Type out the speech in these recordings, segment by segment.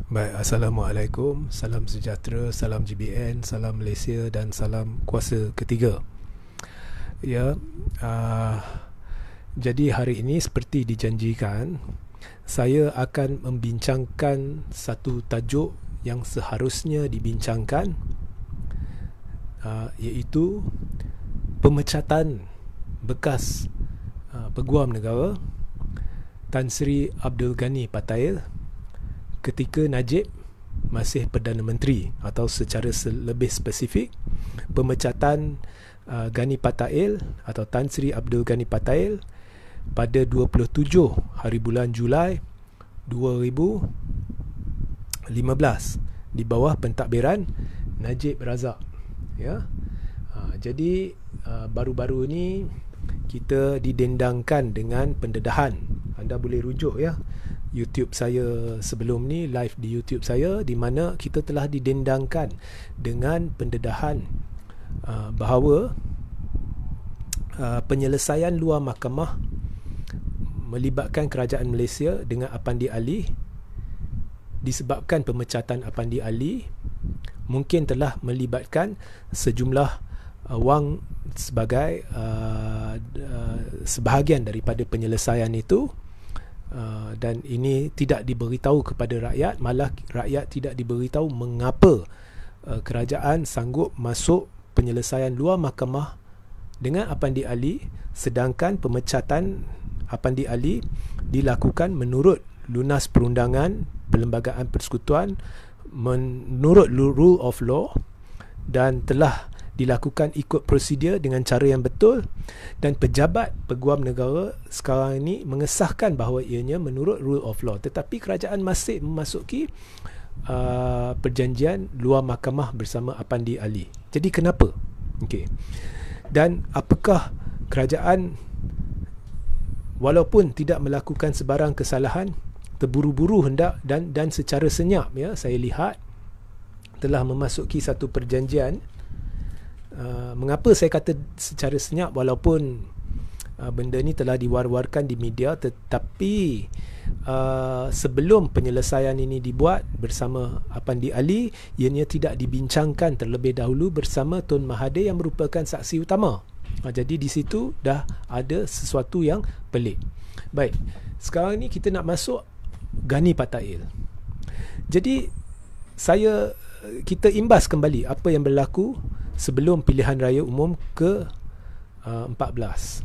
Baik, Assalamualaikum, salam sejahtera, salam GBN, salam Malaysia dan salam kuasa ketiga. Ya, uh, jadi hari ini seperti dijanjikan, saya akan membincangkan satu tajuk yang seharusnya dibincangkan, iaitu pemecatan bekas Peguam Negara Tan Sri Abdul Ghani Patail ketika Najib masih Perdana Menteri, atau secara lebih spesifik, pemecatan Ghani Patail atau Tan Sri Abdul Ghani Patail pada 27 hari bulan Julai 2015 di bawah pentadbiran Najib Razak. Ya. Jadi baru-baru ini kita didendangkan dengan pendedahan. Anda boleh rujuk ya YouTube saya sebelum ni, live di YouTube saya, di mana kita telah didendangkan dengan pendedahan bahawa penyelesaian luar mahkamah melibatkan kerajaan Malaysia dengan Apandi Ali, disebabkan pemecatan Apandi Ali mungkin telah melibatkan sejumlah wang sebagai sebahagian daripada penyelesaian itu. Dan ini tidak diberitahu kepada rakyat, malah rakyat tidak diberitahu mengapa kerajaan sanggup masuk penyelesaian luar mahkamah dengan Apandi Ali, sedangkan pemecatan Apandi Ali dilakukan menurut lunas perundangan Perlembagaan Persekutuan, menurut rule of law, dan telah dilakukan ikut prosedur dengan cara yang betul, dan pejabat Peguam Negara sekarang ini mengesahkan bahawa ianya menurut rule of law, tetapi kerajaan masih memasuki perjanjian luar mahkamah bersama Apandi Ali. Jadi kenapa? Okey. Dan apakah kerajaan walaupun tidak melakukan sebarang kesalahan, terburu-buru hendak dan secara senyap, ya, saya lihat telah memasuki satu perjanjian. Mengapa saya kata secara senyap, walaupun benda ni telah diwar-warkan di media, tetapi sebelum penyelesaian ini dibuat bersama Apandi Ali, ianya tidak dibincangkan terlebih dahulu bersama Tun Mahathir yang merupakan saksi utama. Jadi di situ dah ada sesuatu yang pelik. Baik, sekarang ni kita nak masuk Ghani Patail. Jadi kita imbas kembali apa yang berlaku sebelum pilihan raya umum ke 14.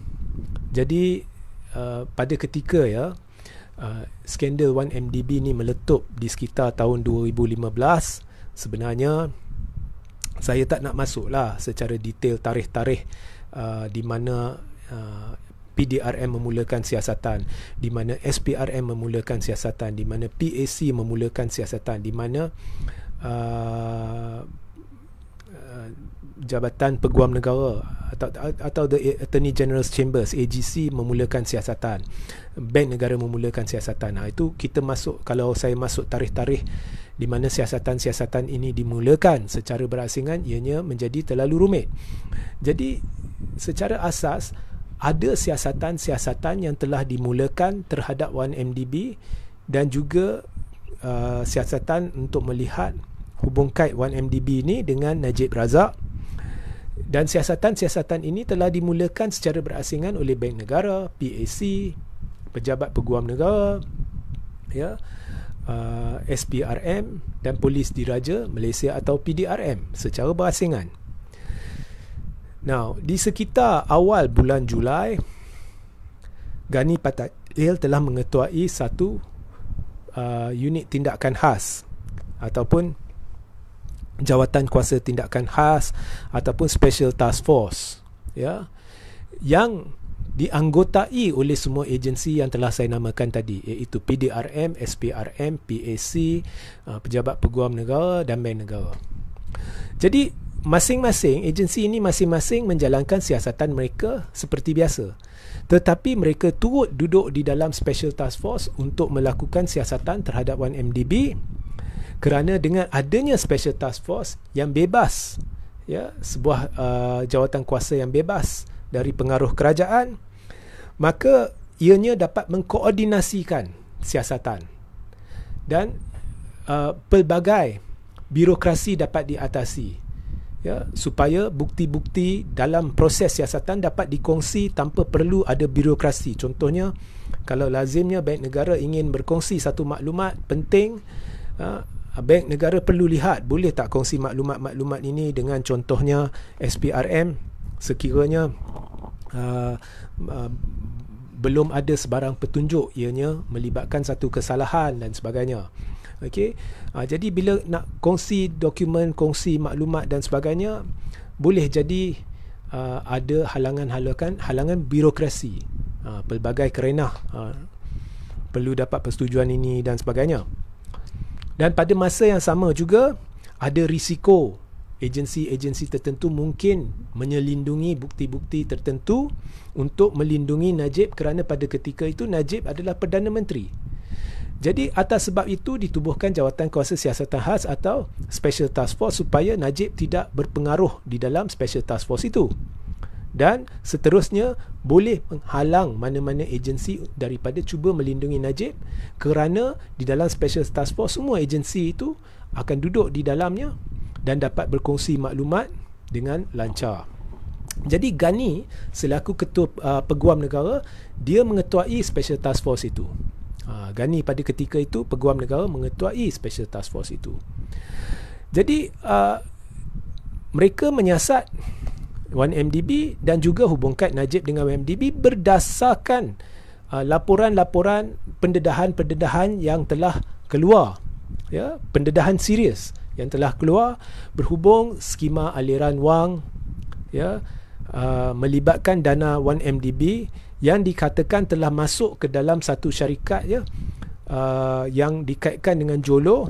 Jadi pada ketika skandal 1MDB ni meletup di sekitar tahun 2015, sebenarnya saya tak nak masuklah secara detail tarikh-tarikh di mana PDRM memulakan siasatan, di mana SPRM memulakan siasatan, di mana PAC memulakan siasatan, di mana Jabatan Peguam Negara atau the Attorney General's Chambers, AGC, memulakan siasatan, Bank Negara memulakan siasatan. Itu kita masuk, kalau saya masuk tarikh-tarikh di mana siasatan-siasatan ini dimulakan secara berasingan, ianya menjadi terlalu rumit. Jadi secara asas ada siasatan-siasatan yang telah dimulakan terhadap 1MDB, dan juga siasatan untuk melihat hubung kait 1MDB ini dengan Najib Razak. Dan siasatan-siasatan ini telah dimulakan secara berasingan oleh Bank Negara, PAC, Pejabat Peguam Negara, ya, SPRM dan Polis Diraja Malaysia atau PDRM secara berasingan. Now, di sekitar awal bulan Julai, Ghani Patail telah mengetuai satu unit tindakan khas ataupun Jawatan Kuasa Tindakan Khas ataupun Special Task Force, ya, yang dianggotai oleh semua agensi yang telah saya namakan tadi, iaitu PDRM, SPRM, PAC, Pejabat Peguam Negara dan Bank Negara. Jadi masing-masing agensi ini masing-masing menjalankan siasatan mereka seperti biasa, tetapi mereka turut duduk di dalam Special Task Force untuk melakukan siasatan terhadap 1MDB, kerana dengan adanya Special Task Force yang bebas, ya, sebuah jawatan kuasa yang bebas dari pengaruh kerajaan, maka ianya dapat mengkoordinasikan siasatan. Dan pelbagai birokrasi dapat diatasi, ya, supaya bukti-bukti dalam proses siasatan dapat dikongsi tanpa perlu ada birokrasi. Contohnya, kalau lazimnya bank negara ingin berkongsi satu maklumat penting, bank negara perlu lihat boleh tak kongsi maklumat-maklumat ini dengan contohnya SPRM sekiranya belum ada sebarang petunjuk ianya melibatkan satu kesalahan dan sebagainya. Okey, jadi bila nak kongsi dokumen, kongsi maklumat dan sebagainya, boleh jadi ada halangan birokrasi, pelbagai kerenah, perlu dapat persetujuan ini dan sebagainya. Dan pada masa yang sama juga ada risiko agensi-agensi tertentu mungkin menyelindungi bukti-bukti tertentu untuk melindungi Najib, kerana pada ketika itu Najib adalah Perdana Menteri. Jadi atas sebab itu ditubuhkan Jawatan Kuasa Siasatan Khas atau Special Task Force supaya Najib tidak berpengaruh di dalam Special Task Force itu. Dan seterusnya boleh menghalang mana-mana agensi daripada cuba melindungi Najib, kerana di dalam Special Task Force semua agensi itu akan duduk di dalamnya dan dapat berkongsi maklumat dengan lancar. Jadi Ghani selaku Ketua Peguam Negara, dia mengetuai Special Task Force itu. Ghani pada ketika itu Peguam Negara mengetuai Special Task Force itu. Jadi mereka menyiasat 1MDB dan juga hubungkan Najib dengan 1MDB berdasarkan laporan-laporan pendedahan-pendedahan yang telah keluar, ya, pendedahan serius yang telah keluar berhubung skema aliran wang, ya, melibatkan dana 1MDB yang dikatakan telah masuk ke dalam satu syarikat, ya, yang dikaitkan dengan Jolo,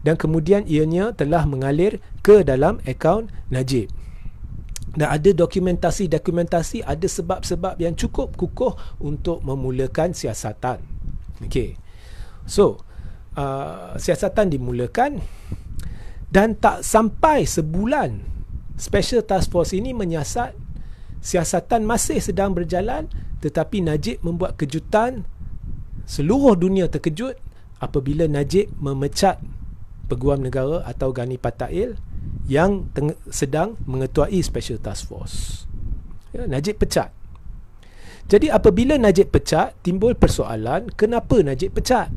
dan kemudian ianya telah mengalir ke dalam akaun Najib. Dan ada dokumentasi, ada sebab-sebab yang cukup kukuh untuk memulakan siasatan. Okey. So, siasatan dimulakan dan tak sampai sebulan Special Task Force ini menyiasat, siasatan masih sedang berjalan, tetapi Najib membuat kejutan. Seluruh dunia terkejut apabila Najib memecat Peguam Negara atau Ghani Patail yang sedang mengetuai Special Task Force. Ya, Najib pecat. Jadi apabila Najib pecat, timbul persoalan, kenapa Najib pecat?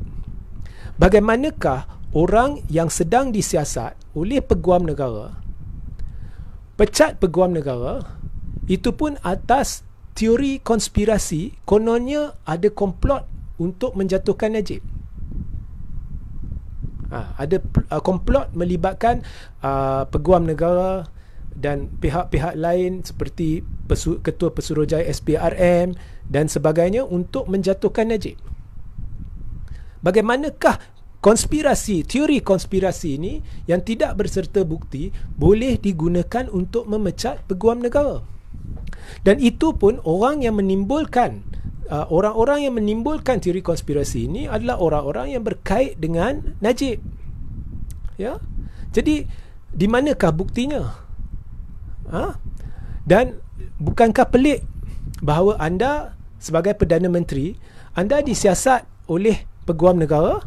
Bagaimanakah orang yang sedang disiasat oleh Peguam Negara pecat Peguam Negara, itu pun atas teori konspirasi, kononnya ada komplot untuk menjatuhkan Najib. Ada komplot melibatkan Peguam Negara dan pihak-pihak lain seperti Ketua Pesuruhjaya SPRM dan sebagainya untuk menjatuhkan Najib. Bagaimanakah teori konspirasi ini yang tidak berserta bukti boleh digunakan untuk memecat Peguam Negara? Dan itu pun orang yang menimbulkan orang-orang yang menimbulkan teori konspirasi ini adalah orang-orang yang berkait dengan Najib. Ya. Jadi di manakah buktinya? Dan bukankah pelik bahawa anda sebagai Perdana Menteri, anda disiasat oleh Peguam Negara,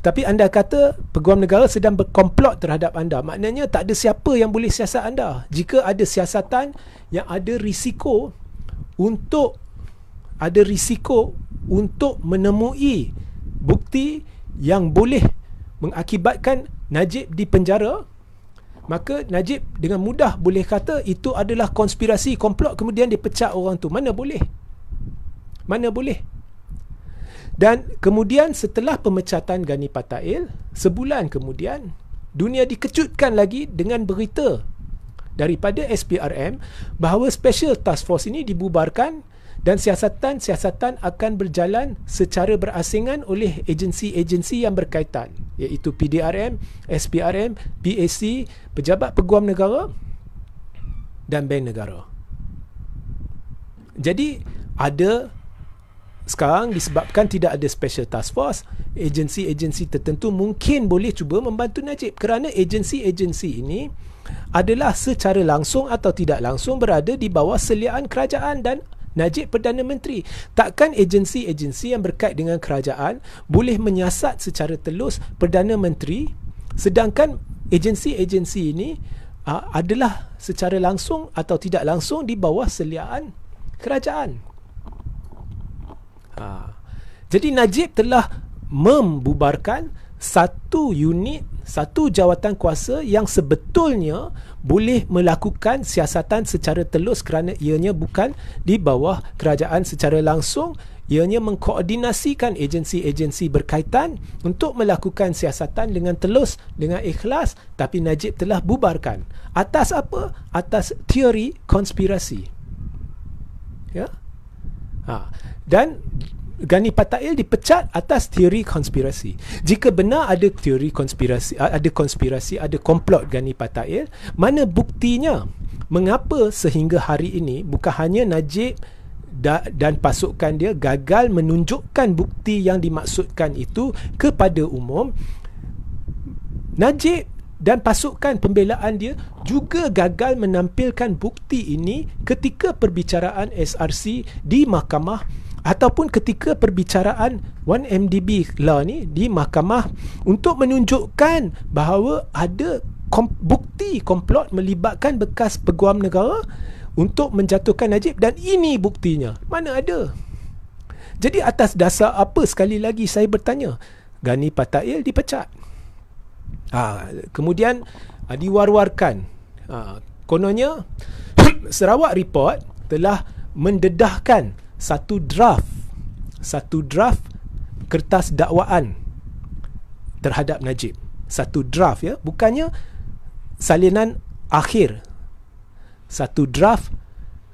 tapi anda kata Peguam Negara sedang berkomplot terhadap anda. Maknanya tak ada siapa yang boleh siasat anda. Jika ada siasatan yang ada risiko untuk menemui bukti yang boleh mengakibatkan Najib dipenjara, maka Najib dengan mudah boleh kata itu adalah konspirasi, komplot, kemudian dipecat orang tu. Mana boleh? Dan kemudian setelah pemecatan Ghani Patail, sebulan kemudian dunia dikejutkan lagi dengan berita daripada SPRM bahawa Special Task Force ini dibubarkan dan siasatan akan berjalan secara berasingan oleh agensi-agensi yang berkaitan, iaitu PDRM, SPRM, PAC, Pejabat Peguam Negara dan Bank Negara. Jadi sekarang disebabkan tidak ada Special Task Force, agensi-agensi tertentu mungkin boleh cuba membantu Najib, kerana agensi-agensi ini adalah secara langsung atau tidak langsung berada di bawah seliaan kerajaan dan Najib Perdana Menteri. Takkan agensi-agensi yang berkait dengan kerajaan boleh menyiasat secara telus Perdana Menteri, sedangkan agensi-agensi ini adalah secara langsung atau tidak langsung di bawah seliaan kerajaan. Jadi Najib telah membubarkan satu unit, satu jawatan kuasa yang sebetulnya boleh melakukan siasatan secara telus kerana ianya bukan di bawah kerajaan secara langsung. Ianya mengkoordinasikan agensi-agensi berkaitan untuk melakukan siasatan dengan telus, dengan ikhlas, tapi Najib telah bubarkan. Atas apa? Atas teori konspirasi. Ya. Dan Gani Patail dipecat atas teori konspirasi. Jika benar ada teori konspirasi, ada komplot Gani Patail, mana buktinya? Mengapa sehingga hari ini bukan hanya Najib dan pasukan dia gagal menunjukkan bukti yang dimaksudkan itu kepada umum, Najib dan pasukan pembelaan dia juga gagal menampilkan bukti ini ketika perbicaraan SRC di mahkamah ataupun ketika perbicaraan 1MDB law ni di mahkamah untuk menunjukkan bahawa ada bukti komplot melibatkan bekas peguam negara untuk menjatuhkan Najib, dan ini buktinya. Mana ada? Jadi atas dasar apa, sekali lagi saya bertanya, Gani Patail dipecat? Kemudian diwar-warkan, kononnya Sarawak Report telah mendedahkan satu draft kertas dakwaan terhadap Najib. Satu draft, ya, bukannya salinan akhir. Satu draft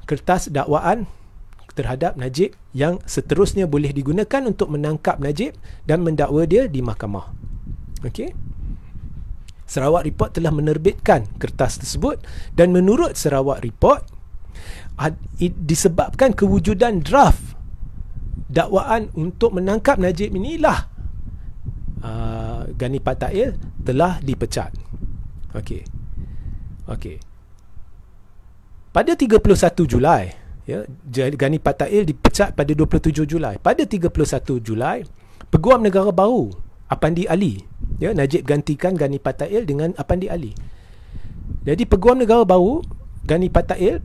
kertas dakwaan terhadap Najib yang seterusnya boleh digunakan untuk menangkap Najib dan mendakwa dia di mahkamah. Okey. Sarawak Report telah menerbitkan kertas tersebut, dan menurut Sarawak Report, disebabkan kewujudan draft dakwaan untuk menangkap Najib inilah Gani Patail telah dipecat. Okey. Pada 31 Julai, ya, Gani Patail dipecat pada 27 Julai. Pada 31 Julai, Peguam Negara baru Apandi Ali, ya, Najib gantikan Gani Patail dengan Apandi Ali. Jadi Peguam Negara baru Gani Patail,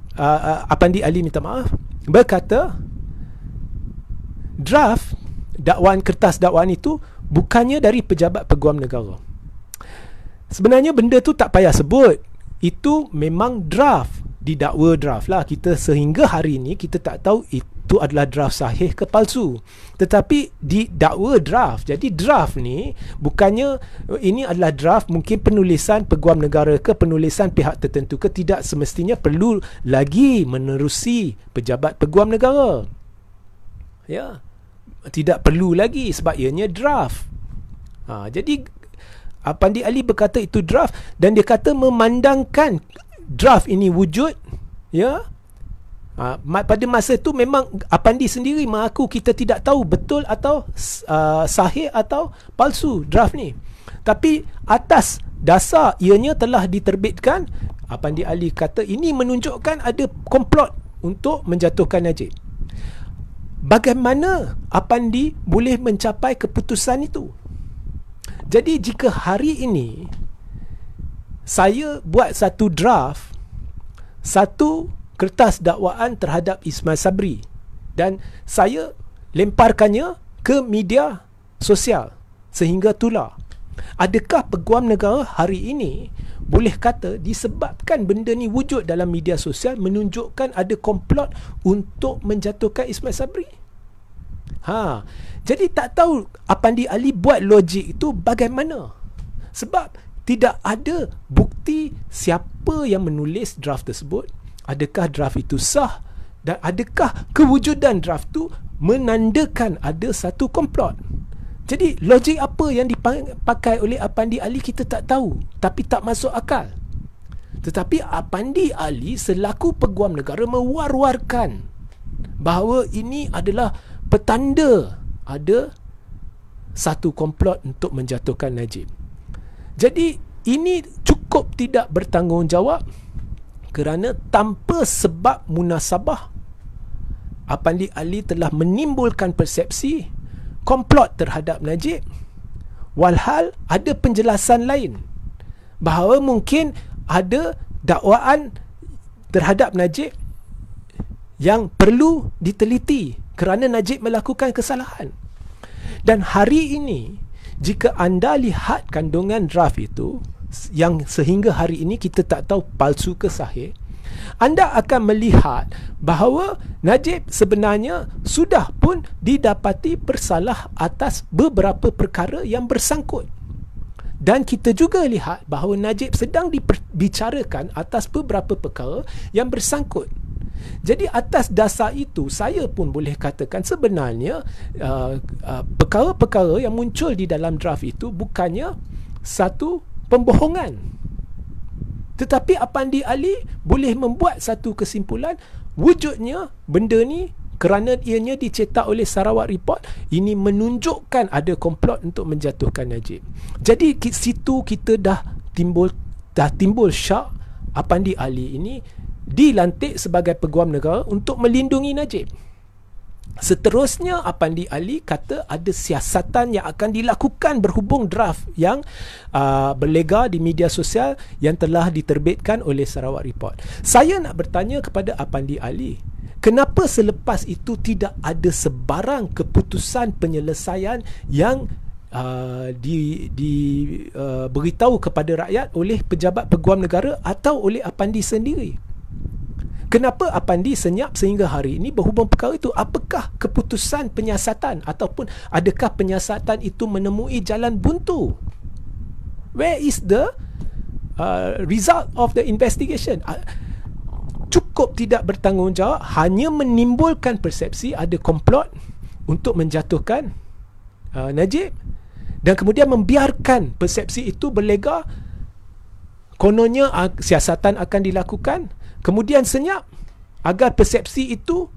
Apandi Ali minta maaf, berkata draft kertas dakwaan itu bukannya dari pejabat Peguam Negara. Sebenarnya benda tu tak payah sebut. Itu memang draft, didakwa draft lah. Kita sehingga hari ini kita tak tahu itu adalah draft sahih ke palsu. Tetapi didakwa draft. Jadi draft ni bukannya ini adalah draft mungkin penulisan Peguam Negara ke penulisan pihak tertentu ke, tidak semestinya perlu lagi menerusi pejabat Peguam Negara. Ya. Tidak perlu lagi sebab ianya draft. Jadi Apandi Ali berkata itu draft, dan dia kata memandangkan draft ini wujud, ya, pada masa itu memang Apandi sendiri mengaku kita tidak tahu betul atau sahih atau palsu draft ni. Tapi atas dasar ianya telah diterbitkan, Apandi Ali kata ini menunjukkan ada komplot untuk menjatuhkan Najib. Bagaimana Apandi boleh mencapai keputusan itu? Jadi jika hari ini saya buat satu draft, satu kertas dakwaan terhadap Ismail Sabri, dan saya lemparkannya ke media sosial sehingga tular, adakah Peguam Negara hari ini boleh kata disebabkan benda ni wujud dalam media sosial menunjukkan ada komplot untuk menjatuhkan Ismail Sabri? Jadi tak tahu Apandi Ali buat logik itu bagaimana, sebab tidak ada bukti siapa yang menulis draft tersebut, adakah draft itu sah, dan adakah kewujudan draft itu menandakan ada satu komplot. Jadi logik apa yang dipakai oleh Apandi Ali kita tak tahu, tapi tak masuk akal. Tetapi Apandi Ali selaku Peguam Negara mewar-warkan bahawa ini adalah petanda ada satu komplot untuk menjatuhkan Najib. Jadi ini cukup tidak bertanggungjawab, kerana tanpa sebab munasabah Apandi Ali telah menimbulkan persepsi komplot terhadap Najib, walhal ada penjelasan lain bahawa mungkin ada dakwaan terhadap Najib yang perlu diteliti kerana Najib melakukan kesalahan. Dan hari ini, jika anda lihat kandungan draft itu, yang sehingga hari ini kita tak tahu palsu ke sahih, anda akan melihat bahawa Najib sebenarnya sudah pun didapati bersalah atas beberapa perkara yang bersangkut. Dan kita juga lihat bahawa Najib sedang dibicarakan atas beberapa perkara yang bersangkut. Jadi atas dasar itu, saya pun boleh katakan sebenarnya perkara-perkara yang muncul di dalam draft itu bukannya satu pembohongan. Tetapi Apandi Ali boleh membuat satu kesimpulan, wujudnya benda ni kerana ianya dicetak oleh Sarawak Report, ini menunjukkan ada komplot untuk menjatuhkan Najib. Jadi situ kita dah timbul syak Apandi Ali ini dilantik sebagai peguam negara untuk melindungi Najib. Seterusnya Apandi Ali kata ada siasatan yang akan dilakukan berhubung draft yang berlega di media sosial yang telah diterbitkan oleh Sarawak Report. Saya nak bertanya kepada Apandi Ali, kenapa selepas itu tidak ada sebarang keputusan penyelesaian yang beritahu kepada rakyat oleh pejabat peguam negara atau oleh Apandi sendiri? Kenapa Apandi senyap sehingga hari ini berhubung perkara itu? Apakah keputusan penyiasatan ataupun adakah penyiasatan itu menemui jalan buntu? Where is the result of the investigation? Cukup tidak bertanggungjawab, hanya menimbulkan persepsi ada komplot untuk menjatuhkan Najib, dan kemudian membiarkan persepsi itu berlega. Kononnya siasatan akan dilakukan, kemudian senyap agar persepsi itu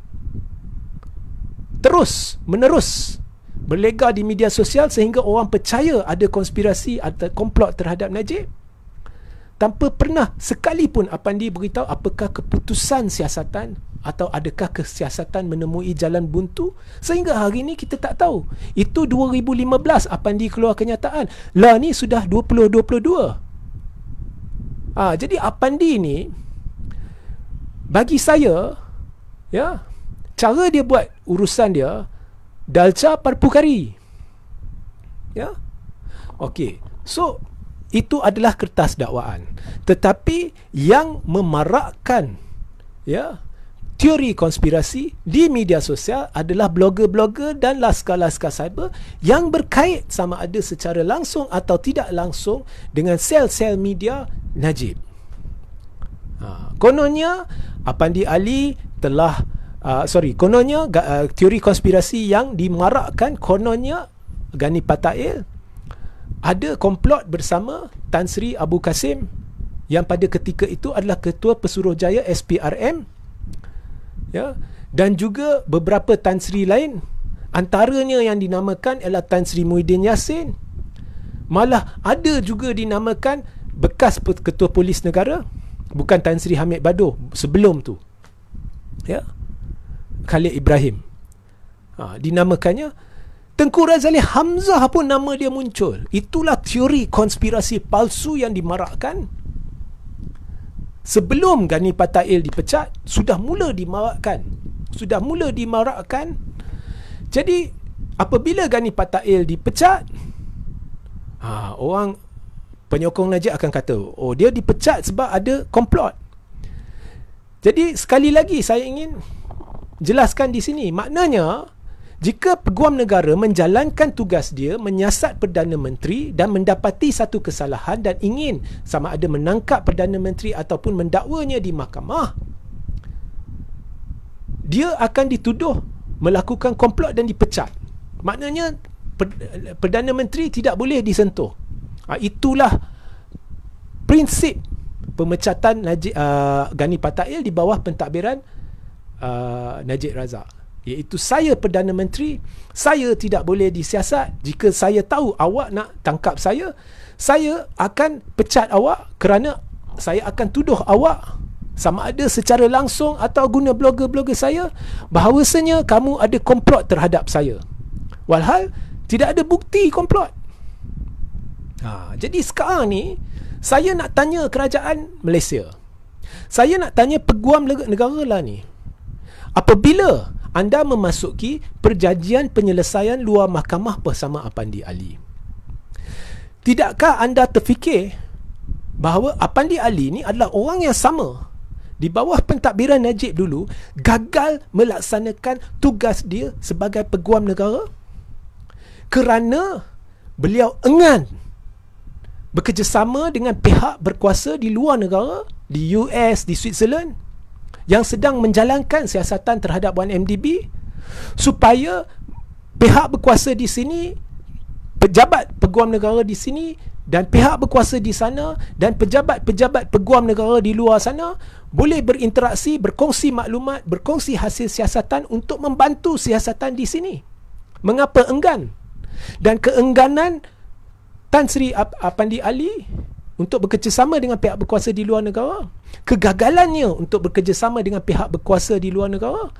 terus menerus berlega di media sosial sehingga orang percaya ada konspirasi atau komplot terhadap Najib, tanpa pernah sekalipun Apandi beritahu apakah keputusan siasatan atau adakah kesiasatan menemui jalan buntu. Sehingga hari ini kita tak tahu. Itu 2015 Apandi keluar kenyataan. Lah ni sudah 2022. Jadi Apandi ni, bagi saya, ya, cara dia buat urusan dia dalca parpukari. Ya. Okey. So itu adalah kertas dakwaan. Tetapi yang memarakkan, ya, teori konspirasi di media sosial adalah blogger-blogger dan laskar-laskar cyber yang berkait sama ada secara langsung atau tidak langsung dengan sel-sel media Najib. Kononnya Apandi Ali telah kononnya teori konspirasi yang dimarakkan, kononnya Gani Patail ada komplot bersama Tan Sri Abu Kasim yang pada ketika itu adalah Ketua Pesuruhjaya SPRM, ya, dan juga beberapa Tan Sri lain, antaranya yang dinamakan ialah Tan Sri Muhyiddin Yassin. Malah ada juga dinamakan bekas Ketua Polis Negara, bukan Tan Sri Hamid Bado, sebelum tu, ya, Khalid Ibrahim, dinamakannya. Tengku Razali Hamzah pun nama dia muncul. Itulah teori konspirasi palsu yang dimarakkan sebelum Gani Patail dipecat. Sudah mula dimarakkan. Jadi apabila Gani Patail dipecat, orang penyokong Najib akan kata, oh, dia dipecat sebab ada komplot. Jadi sekali lagi saya ingin jelaskan di sini, maknanya jika peguam negara menjalankan tugas dia menyiasat Perdana Menteri dan mendapati satu kesalahan dan ingin sama ada menangkap Perdana Menteri ataupun mendakwanya di mahkamah, dia akan dituduh melakukan komplot dan dipecat. Maknanya Perdana Menteri tidak boleh disentuh. Itulah prinsip pemecatan Gani Patail di bawah pentadbiran Najib Razak, iaitu saya Perdana Menteri, saya tidak boleh disiasat. Jika saya tahu awak nak tangkap saya akan pecat awak kerana saya akan tuduh awak sama ada secara langsung atau guna blogger-blogger saya, bahawasanya kamu ada komplot terhadap saya, walhal tidak ada bukti komplot. Jadi sekarang ni saya nak tanya kerajaan Malaysia, saya nak tanya peguam negara lah ni, apabila anda memasuki perjanjian penyelesaian luar mahkamah bersama Apandi Ali, tidakkah anda terfikir bahawa Apandi Ali ni adalah orang yang sama di bawah pentadbiran Najib dulu gagal melaksanakan tugas dia sebagai peguam negara kerana beliau enggan bekerjasama dengan pihak berkuasa di luar negara, di US, di Switzerland, yang sedang menjalankan siasatan terhadap 1MDB, supaya pihak berkuasa di sini, pejabat peguam negara di sini dan pihak berkuasa di sana dan pejabat-pejabat peguam negara di luar sana boleh berinteraksi, berkongsi maklumat, berkongsi hasil siasatan untuk membantu siasatan di sini. Mengapa enggan? Dan keengganan Tan Sri Apandi Ali untuk bekerjasama dengan pihak berkuasa di luar negara, kegagalannya untuk bekerjasama dengan pihak berkuasa di luar negara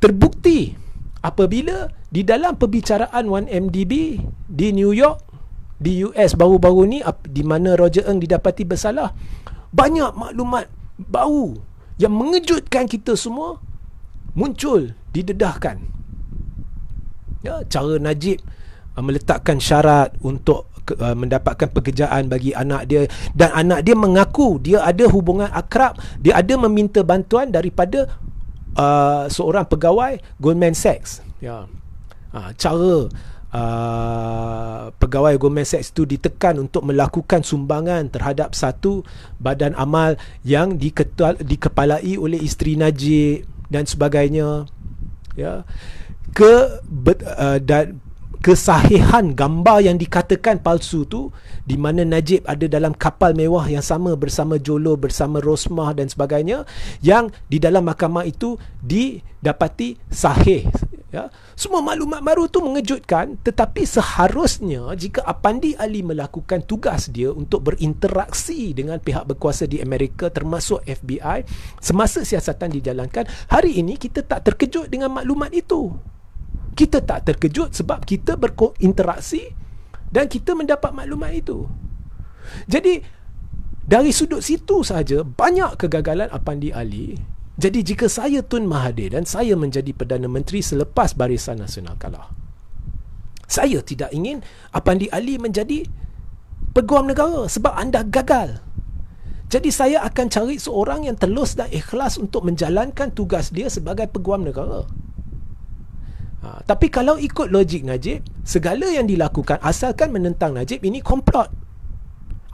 terbukti apabila di dalam perbicaraan 1MDB di New York, di US baru-baru ni, di mana Roger Ng didapati bersalah, banyak maklumat baru yang mengejutkan kita semua muncul, didedahkan. Cara Najib meletakkan syarat untuk mendapatkan pekerjaan bagi anak dia, dan anak dia mengaku dia ada hubungan akrab, dia ada meminta bantuan daripada seorang pegawai Goldman Sachs. Cara pegawai Goldman Sachs itu ditekan untuk melakukan sumbangan terhadap satu badan amal yang dikepalai oleh isteri Najib dan sebagainya. Kesahihan gambar yang dikatakan palsu tu, di mana Najib ada dalam kapal mewah yang sama bersama Jolo, bersama Rosmah dan sebagainya, yang di dalam mahkamah itu didapati sahih. Semua maklumat baru tu mengejutkan, tetapi seharusnya jika Apandi Ali melakukan tugas dia untuk berinteraksi dengan pihak berkuasa di Amerika termasuk FBI semasa siasatan dijalankan, hari ini kita tak terkejut dengan maklumat itu. Kita tak terkejut sebab kita berinteraksi dan kita mendapat maklumat itu. Jadi dari sudut situ saja banyak kegagalan Apandi Ali. Jadi jika saya Tun Mahathir dan saya menjadi Perdana Menteri selepas Barisan Nasional kalah, saya tidak ingin Apandi Ali menjadi peguam negara sebab anda gagal. Jadi saya akan cari seorang yang telus dan ikhlas untuk menjalankan tugas dia sebagai peguam negara. Tapi kalau ikut logik Najib, segala yang dilakukan asalkan menentang Najib, ini komplot.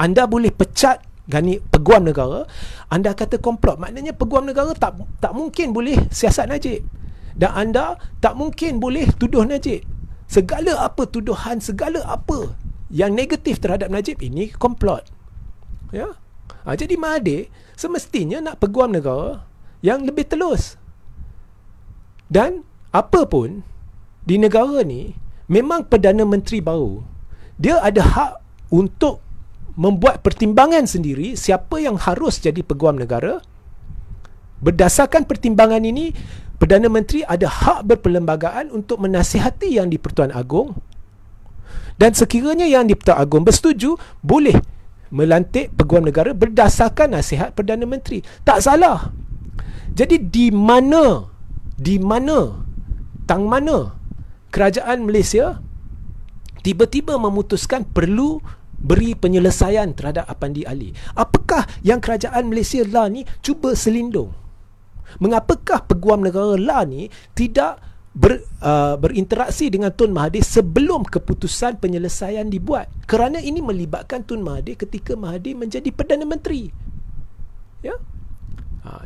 Anda boleh pecat peguam negara, anda kata komplot, maknanya peguam negara tak mungkin boleh siasat Najib, dan anda tak mungkin boleh tuduh Najib. Segala apa tuduhan, segala apa yang negatif terhadap Najib, ini komplot. Jadi Mahathir semestinya nak peguam negara yang lebih telus. Dan apa pun di negara ni, memang Perdana Menteri baru, dia ada hak untuk membuat pertimbangan sendiri siapa yang harus jadi peguam negara. Berdasarkan pertimbangan ini, Perdana Menteri ada hak berperlembagaan untuk menasihati yang di-Pertuan Agong, dan sekiranya yang di-Pertuan Agong bersetuju, boleh melantik peguam negara berdasarkan nasihat Perdana Menteri. Tak salah. Jadi di mana kerajaan Malaysia tiba-tiba memutuskan perlu beri penyelesaian terhadap Apandi Ali? Apakah yang kerajaan Malaysia lah ni cuba selindung? Mengapakah peguam negara lah ni tidak berinteraksi dengan Tun Mahathir sebelum keputusan penyelesaian dibuat? Kerana ini melibatkan Tun Mahathir ketika Mahathir menjadi Perdana Menteri.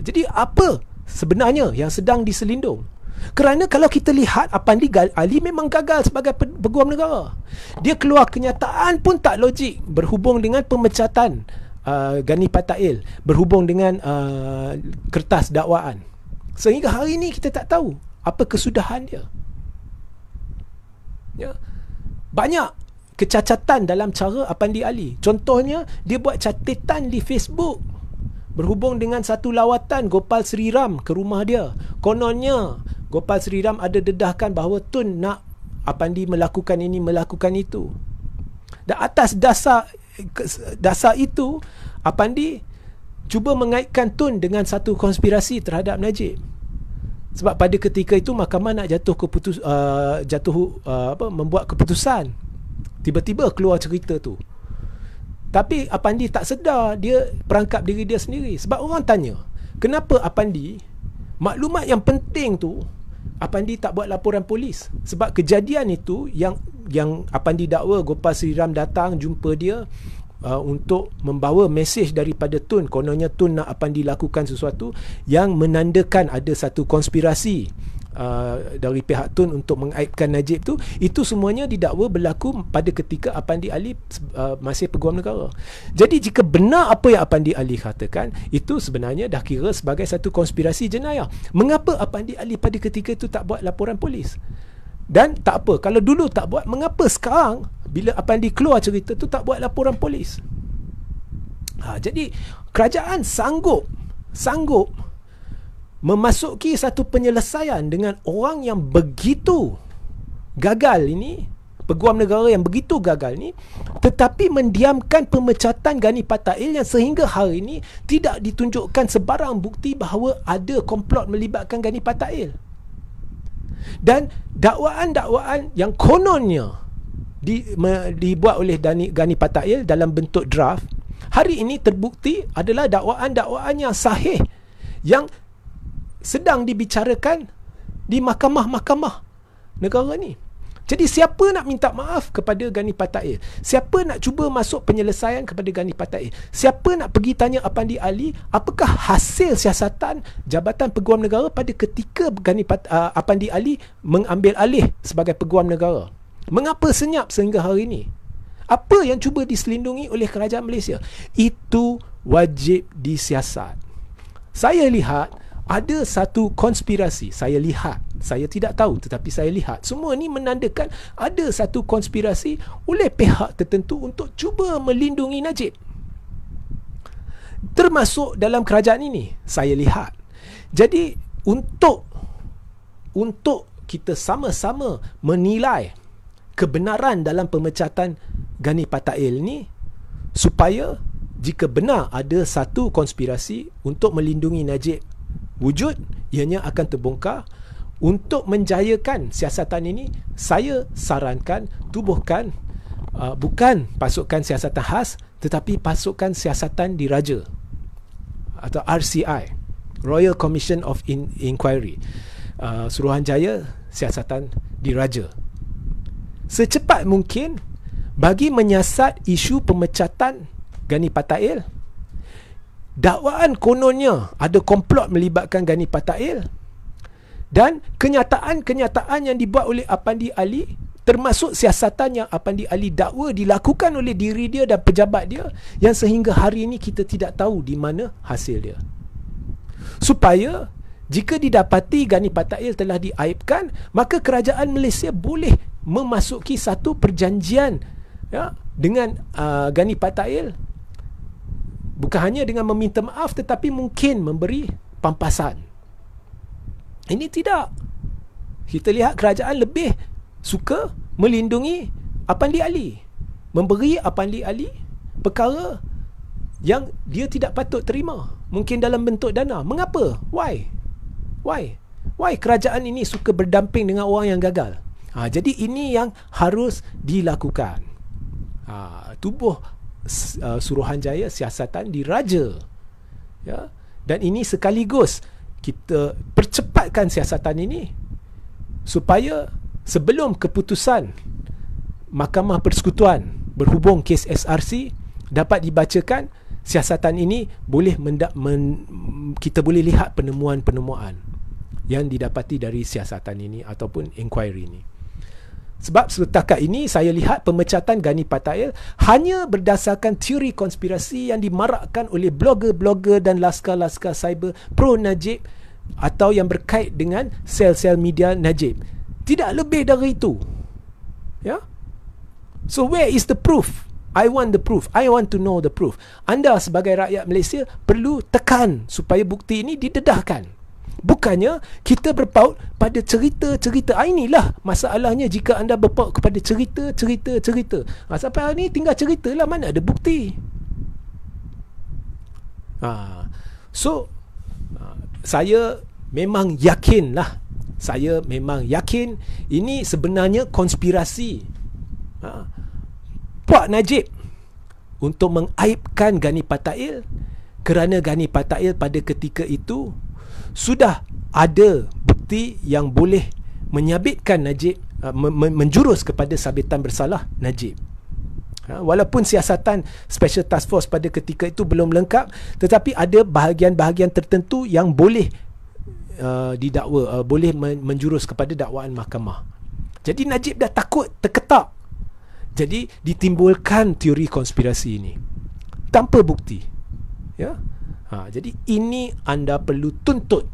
Jadi apa sebenarnya yang sedang diselindung? Kerana kalau kita lihat, Apandi Ali memang gagal sebagai peguam negara. Dia keluar kenyataan pun tak logik berhubung dengan pemecatan Gani Patail, berhubung dengan kertas dakwaan. Sehingga hari ini kita tak tahu apa kesudahan dia. Banyak kecacatan dalam cara Apandi Ali. Contohnya, dia buat catatan di Facebook berhubung dengan satu lawatan Gopal Sri Ram ke rumah dia. Kononnya Gopal Sri Ram ada dedahkan bahawa Tun nak Apandi melakukan ini, melakukan itu. Dan atas dasar itu, Apandi cuba mengaitkan Tun dengan satu konspirasi terhadap Najib. Sebab pada ketika itu mahkamah nak membuat keputusan. Tiba-tiba keluar cerita tu. Tapi Apandi tak sedar, dia perangkap diri dia sendiri. Sebab orang tanya, kenapa Apandi, maklumat yang penting tu Apandi tak buat laporan polis? Sebab kejadian itu yang Apandi dakwa Gopal Sri Ram datang jumpa dia untuk membawa mesej daripada Tun. Kononnya Tun nak Apandi lakukan sesuatu yang menandakan ada satu konspirasi dari pihak Tun untuk mengaibkan Najib tu. Itu semuanya didakwa berlaku pada ketika Apandi Ali masih Peguam Negara. Jadi jika benar apa yang Apandi Ali katakan, itu sebenarnya dah kira sebagai satu konspirasi jenayah. Mengapa Apandi Ali pada ketika itu tak buat laporan polis? Dan tak apa, kalau dulu tak buat, mengapa sekarang bila Apandi keluar cerita tu tak buat laporan polis? Jadi kerajaan sanggup memasuki satu penyelesaian dengan orang yang begitu gagal ini, Peguam Negara yang begitu gagal ni, tetapi mendiamkan pemecatan Gani Patail yang sehingga hari ini tidak ditunjukkan sebarang bukti bahawa ada komplot melibatkan Gani Patail. Dan dakwaan-dakwaan yang kononnya dibuat oleh Gani Patail dalam bentuk draft, hari ini terbukti adalah dakwaan-dakwaan yang sahih, yang sedang dibicarakan di mahkamah-mahkamah negara ni. Jadi siapa nak minta maaf kepada Gani Patail? Siapa nak cuba masuk penyelesaian kepada Gani Patail? Siapa nak pergi tanya Apandi Ali apakah hasil siasatan Jabatan Peguam Negara pada ketika Apandi Ali mengambil alih sebagai Peguam Negara? Mengapa senyap sehingga hari ini? Apa yang cuba diselindungi oleh kerajaan Malaysia? Itu wajib disiasat. Saya lihat ada satu konspirasi. Saya tidak tahu, tetapi saya lihat semua ni menandakan ada satu konspirasi oleh pihak tertentu untuk cuba melindungi Najib, termasuk dalam kerajaan ini, saya lihat. Jadi untuk kita sama-sama menilai kebenaran dalam pemecatan Gani Patail ni, supaya jika benar ada satu konspirasi untuk melindungi Najib wujud, ianya akan terbongkar. Untuk menjayakan siasatan ini, saya sarankan tubuhkan bukan pasukan siasatan khas, tetapi pasukan siasatan diraja atau RCI, Royal Commission of Inquiry, Suruhanjaya Siasatan Diraja, secepat mungkin bagi menyiasat isu pemecatan Gani Patail. Dakwaan kononnya ada komplot melibatkan Gani Patail, dan kenyataan-kenyataan yang dibuat oleh Apandi Ali, termasuk siasatan yang Apandi Ali dakwa dilakukan oleh diri dia dan pejabat dia, yang sehingga hari ini kita tidak tahu di mana hasil dia. Supaya jika didapati Gani Patail telah diaibkan, maka kerajaan Malaysia boleh memasuki satu perjanjian dengan Gani Patail, bukan hanya dengan meminta maaf, tetapi mungkin memberi pampasan. Ini tidak. Kita lihat kerajaan lebih suka melindungi Apandi Ali, memberi Apandi Ali perkara yang dia tidak patut terima, mungkin dalam bentuk dana. Mengapa? Why kerajaan ini suka berdamping dengan orang yang gagal? Jadi ini yang harus dilakukan. Tubuh Suruhanjaya Siasatan Diraja, dan ini sekaligus kita percepatkan siasatan ini supaya sebelum keputusan Mahkamah Persekutuan berhubung kes SRC dapat dibacakan, siasatan ini boleh kita boleh lihat penemuan-penemuan yang didapati dari siasatan ini ataupun inquiry ini. Sebab setakat ini saya lihat pemecatan Gani Patail hanya berdasarkan teori konspirasi yang dimarakkan oleh blogger-blogger dan laskar-laskar cyber pro Najib atau yang berkait dengan sel-sel media Najib. Tidak lebih dari itu. So where is the proof? I want the proof. I want to know the proof. Anda sebagai rakyat Malaysia perlu tekan supaya bukti ini didedahkan. Bukannya kita berpaut pada cerita-cerita. Inilah masalahnya jika anda berpaut kepada cerita. Sampai hari ni tinggal cerita lah, mana ada bukti. Saya memang yakin ini sebenarnya konspirasi Puak Najib untuk mengaibkan Gani Patail, kerana Gani Patail pada ketika itu sudah ada bukti yang boleh menyabitkan Najib, menjurus kepada sabitan bersalah Najib. Walaupun siasatan Special Task Force pada ketika itu belum lengkap, tetapi ada bahagian-bahagian tertentu yang boleh didakwa, boleh menjurus kepada dakwaan mahkamah. Jadi Najib dah takut, terketak. Jadi ditimbulkan teori konspirasi ini tanpa bukti. Ya. Jadi ini anda perlu tuntut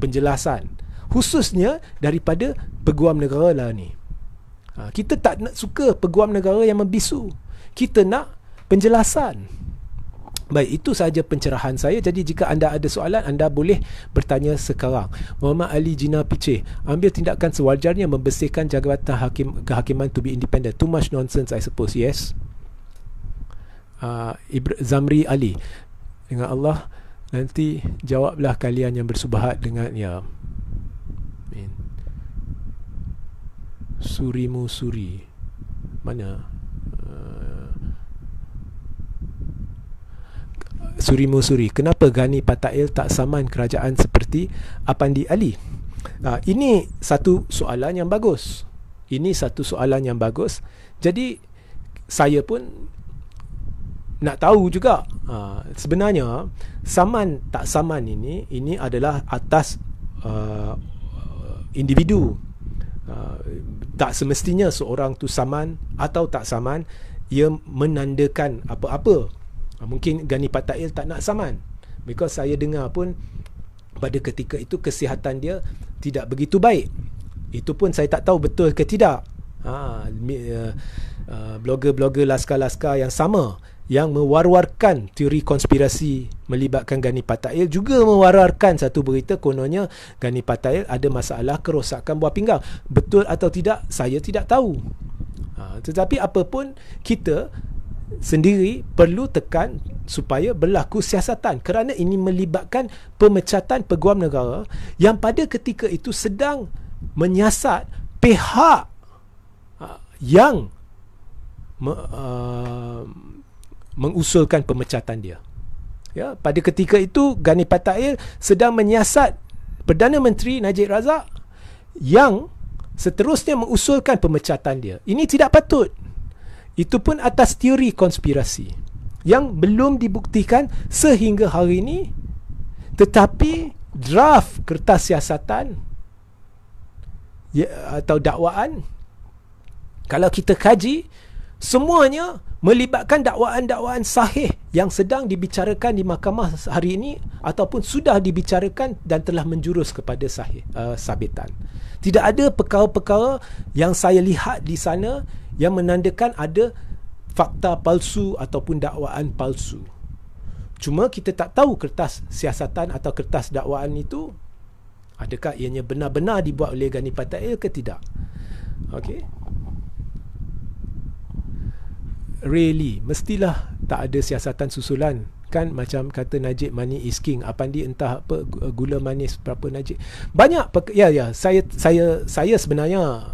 penjelasan, khususnya daripada peguam negara lah ni. Kita tak nak suka peguam negara yang membisu. Kita nak penjelasan. Baik, itu sahaja pencerahan saya. Jadi jika anda ada soalan, anda boleh bertanya sekarang. Muhammad Ali Jinnah Piche, ambil tindakan sewajarnya membersihkan jabatan kehakiman to be independent. Too much nonsense, I suppose. Yes. Zamri Ali, dengan Allah nanti jawablah kalian yang bersubahat dengan Surimu Suri mana Surimu Suri, kenapa Gani Patail tak saman kerajaan seperti Apandi Ali? Ini satu soalan yang bagus. Jadi saya pun nak tahu juga sebenarnya saman tak saman ini adalah atas individu. Tak semestinya seorang tu saman atau tak saman ia menandakan apa-apa. Mungkin Gani Patail tak nak saman, because saya dengar pun pada ketika itu kesihatan dia tidak begitu baik. Itu pun saya tak tahu betul ke tidak. Blogger-blogger laskar-laskar yang sama yang mewar-warkan teori konspirasi melibatkan Gani Patail juga mewar-warkan satu berita kononnya Gani Patail ada masalah kerosakan buah pinggang. Betul atau tidak, saya tidak tahu. Tetapi apapun, kita sendiri perlu tekan supaya berlaku siasatan, kerana ini melibatkan pemecatan peguam negara yang pada ketika itu sedang menyiasat pihak yang mengusulkan pemecatan dia. Ya, pada ketika itu Gani Patail sedang menyiasat Perdana Menteri Najib Razak yang seterusnya mengusulkan pemecatan dia. Ini tidak patut. Itu pun atas teori konspirasi yang belum dibuktikan sehingga hari ini. Tetapi draft kertas siasatan atau dakwaan, kalau kita kaji, semuanya melibatkan dakwaan-dakwaan sahih yang sedang dibicarakan di mahkamah hari ini ataupun sudah dibicarakan dan telah menjurus kepada sahih sabitan. Tidak ada perkara-perkara yang saya lihat di sana yang menandakan ada fakta palsu ataupun dakwaan palsu. Cuma kita tak tahu kertas siasatan atau kertas dakwaan itu adakah ianya benar-benar dibuat oleh Gani Patail ke tidak. Okey. Really, mestilah tak ada siasatan susulan. Kan macam kata Najib, money is king. Apandi entah apa, gula manis berapa Najib. Banyak saya sebenarnya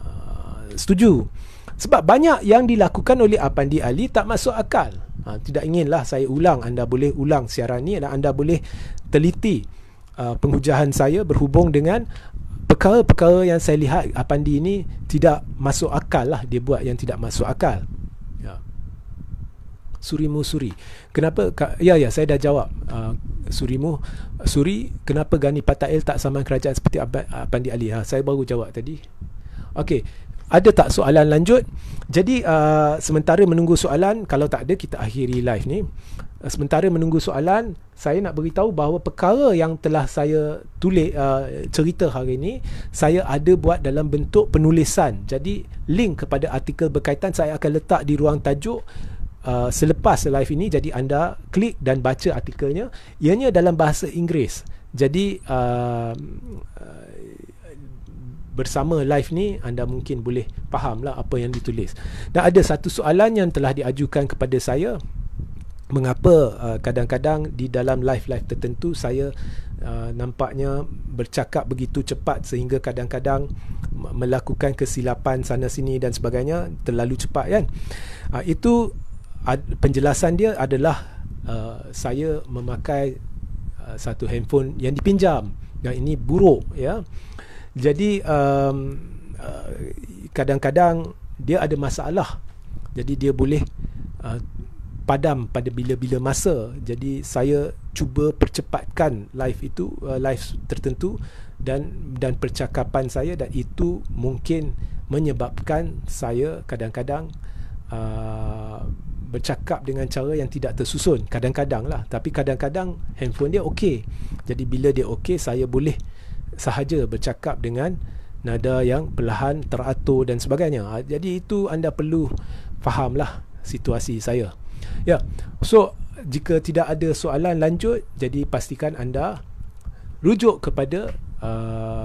setuju. Sebab banyak yang dilakukan oleh Apandi Ali tak masuk akal. Tidak inginlah saya ulang. Anda boleh ulang siaran ni dan anda boleh teliti penghujahan saya berhubung dengan perkara-perkara yang saya lihat Apandi ini tidak masuk akal lah. Dia buat yang tidak masuk akal. Surimu Suri, kenapa saya dah jawab. Surimu Suri, kenapa Gani Patail tak saman kerajaan seperti Apandi Ali? Saya baru jawab tadi. Okey, ada tak soalan lanjut? Jadi sementara menunggu soalan, kalau tak ada kita akhiri live ni. sementara menunggu soalan, saya nak beritahu bahawa perkara yang telah saya tulis cerita hari ini, saya ada buat dalam bentuk penulisan. Jadi link kepada artikel berkaitan saya akan letak di ruang tajuk selepas live ini. Jadi anda klik dan baca artikelnya. Ianya dalam bahasa Inggeris. Jadi bersama live ni anda mungkin boleh fahamlah apa yang ditulis. Dan ada satu soalan yang telah diajukan kepada saya, mengapa kadang-kadang di dalam live-live tertentu saya nampaknya bercakap begitu cepat sehingga kadang-kadang melakukan kesilapan sana sini dan sebagainya, terlalu cepat kan. Itu penjelasan dia adalah saya memakai satu handphone yang dipinjam dan ini buruk ya. Jadi kadang-kadang dia ada masalah, jadi dia boleh padam pada bila-bila masa. Jadi saya cuba percepatkan live itu, live tertentu dan percakapan saya, dan itu mungkin menyebabkan saya kadang-kadang bercakap dengan cara yang tidak tersusun. Kadang-kadang lah, tapi kadang-kadang handphone dia okey. Jadi bila dia okey, saya boleh sahaja bercakap dengan nada yang perlahan, teratur dan sebagainya. Jadi itu anda perlu fahamlah situasi saya. Ya, so jika tidak ada soalan lanjut, jadi pastikan anda rujuk kepada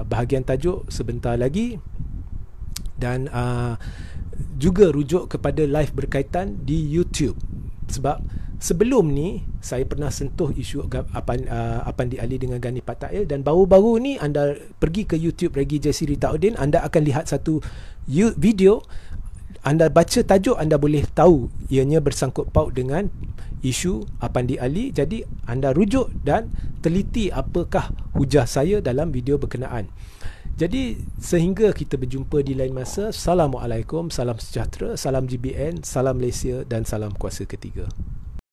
bahagian tajuk sebentar lagi, dan juga rujuk kepada live berkaitan di YouTube. Sebab sebelum ni saya pernah sentuh isu Apandi Ali dengan Gani Patail, dan baru-baru ni anda pergi ke YouTube Regi J. Ritauddin, anda akan lihat satu video. Anda baca tajuk, anda boleh tahu ianya bersangkut paut dengan isu Apandi Ali. Jadi anda rujuk dan teliti apakah hujah saya dalam video berkenaan. Jadi sehingga kita berjumpa di lain masa. Assalamualaikum, salam sejahtera, salam GBN, salam Malaysia dan salam kuasa ketiga.